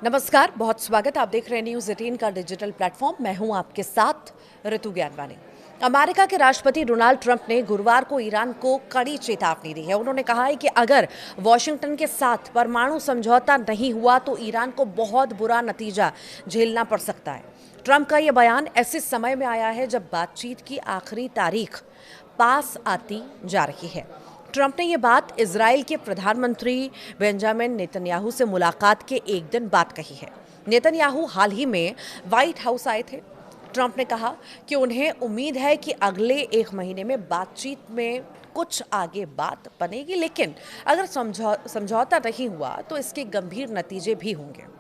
नमस्कार, बहुत स्वागत। आप देख रहे हैं न्यूज़ 18 का डिजिटल प्लेटफॉर्म। मैं हूं आपके साथ ऋतु ज्ञानवानी। अमेरिका के राष्ट्रपति डोनाल्ड ट्रंप ने गुरुवार को ईरान को कड़ी चेतावनी दी है। उन्होंने कहा है कि अगर वॉशिंगटन के साथ परमाणु समझौता नहीं हुआ तो ईरान को बहुत बुरा नतीजा झेलना पड़ सकता है। ट्रंप का यह बयान ऐसे समय में आया है जब बातचीत की आखिरी तारीख पास आती जा रही है। ट्रंप ने ये बात इजराइल के प्रधानमंत्री बेंजामिन नेतन्याहू से मुलाकात के एक दिन बाद कही है। नेतन्याहू हाल ही में व्हाइट हाउस आए थे। ट्रंप ने कहा कि उन्हें उम्मीद है कि अगले एक महीने में बातचीत में कुछ आगे बात बनेगी, लेकिन अगर समझौता नहीं हुआ तो इसके गंभीर नतीजे भी होंगे।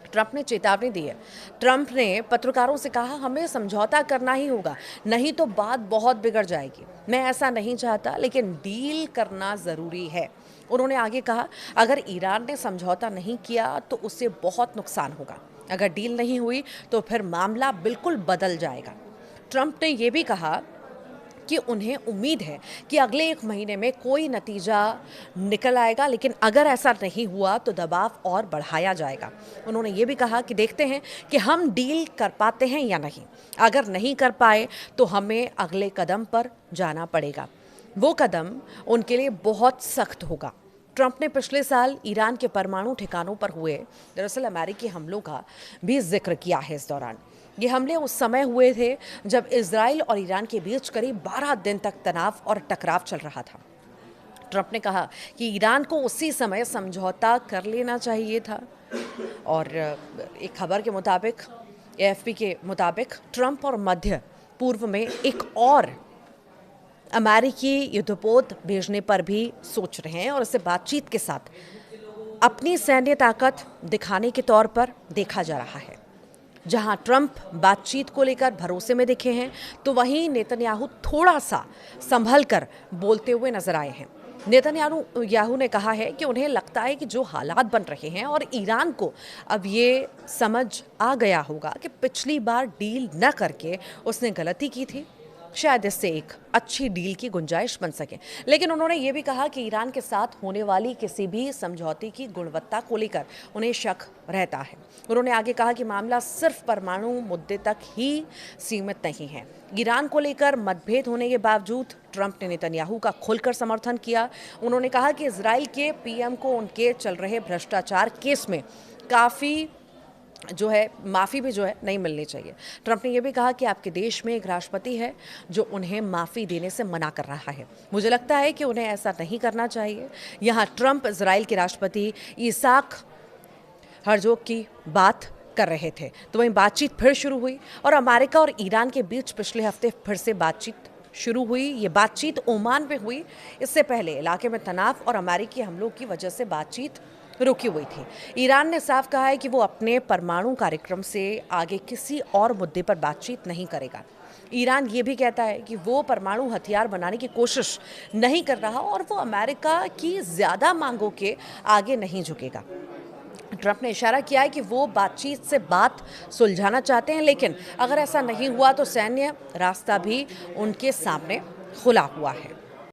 ट्रंप ने चेतावनी दी है। ट्रंप ने पत्रकारों से कहा, हमें समझौता करना ही होगा, नहीं तो बात बहुत बिगड़ जाएगी। मैं ऐसा नहीं चाहता, लेकिन डील करना ज़रूरी है। उन्होंने आगे कहा, अगर ईरान ने समझौता नहीं किया तो उससे बहुत नुकसान होगा। अगर डील नहीं हुई तो फिर मामला बिल्कुल बदल जाएगा। ट्रंप ने यह भी कहा कि उन्हें उम्मीद है कि अगले एक महीने में कोई नतीजा निकल आएगा, लेकिन अगर ऐसा नहीं हुआ तो दबाव और बढ़ाया जाएगा। उन्होंने ये भी कहा कि देखते हैं कि हम डील कर पाते हैं या नहीं। अगर नहीं कर पाए तो हमें अगले कदम पर जाना पड़ेगा। वो कदम उनके लिए बहुत सख्त होगा। ट्रंप ने पिछले साल ईरान के परमाणु ठिकानों पर हुए दरअसल अमेरिकी हमलों का भी जिक्र किया है। इस दौरान ये हमले उस समय हुए थे जब इजराइल और ईरान के बीच करीब 12 दिन तक तनाव और टकराव चल रहा था। ट्रंप ने कहा कि ईरान को उसी समय समझौता कर लेना चाहिए था। और एक खबर के मुताबिक, एएफपी के मुताबिक, ट्रंप और मध्य पूर्व में एक और अमेरिकी युद्धपोत भेजने पर भी सोच रहे हैं और इसे बातचीत के साथ अपनी सैन्य ताकत दिखाने के तौर पर देखा जा रहा है। जहां ट्रंप बातचीत को लेकर भरोसे में दिखे हैं, तो वहीं नेतन्याहू थोड़ा सा संभल कर बोलते हुए नजर आए हैं। नेतन्याहू ने कहा है कि उन्हें लगता है कि जो हालात बन रहे हैं और ईरान को अब ये समझ आ गया होगा कि पिछली बार डील न करके उसने गलती की थी, शायद इससे एक अच्छी डील की गुंजाइश बन सके। लेकिन उन्होंने ये भी कहा कि ईरान के साथ होने वाली किसी भी समझौते की गुणवत्ता को लेकर उन्हें शक रहता है। उन्होंने आगे कहा कि मामला सिर्फ परमाणु मुद्दे तक ही सीमित नहीं है। ईरान को लेकर मतभेद होने के बावजूद ट्रंप ने नेतन्याहू का खुलकर समर्थन किया। उन्होंने कहा कि इजराइल के पीएम को उनके चल रहे भ्रष्टाचार केस में काफ़ी माफ़ी भी नहीं मिलनी चाहिए। ट्रंप ने यह भी कहा कि आपके देश में एक राष्ट्रपति है जो उन्हें माफ़ी देने से मना कर रहा है। मुझे लगता है कि उन्हें ऐसा नहीं करना चाहिए। यहाँ ट्रंप इजराइल के राष्ट्रपति इसहाक हर्जोग की बात कर रहे थे, तो वहीं बातचीत फिर शुरू हुई और अमेरिका और ईरान के बीच पिछले हफ्ते फिर से बातचीत शुरू हुई। ये बातचीत ओमान में हुई। इससे पहले इलाके में तनाव और अमेरिकी हमलों की वजह से बातचीत रुकी हुई थी। ईरान ने साफ कहा है कि वो अपने परमाणु कार्यक्रम से आगे किसी और मुद्दे पर बातचीत नहीं करेगा। ईरान ये भी कहता है कि वो परमाणु हथियार बनाने की कोशिश नहीं कर रहा और वो अमेरिका की ज़्यादा मांगों के आगे नहीं झुकेगा। ट्रंप ने इशारा किया है कि वो बातचीत से बात सुलझाना चाहते हैं, लेकिन अगर ऐसा नहीं हुआ तो सैन्य रास्ता भी उनके सामने खुला हुआ है।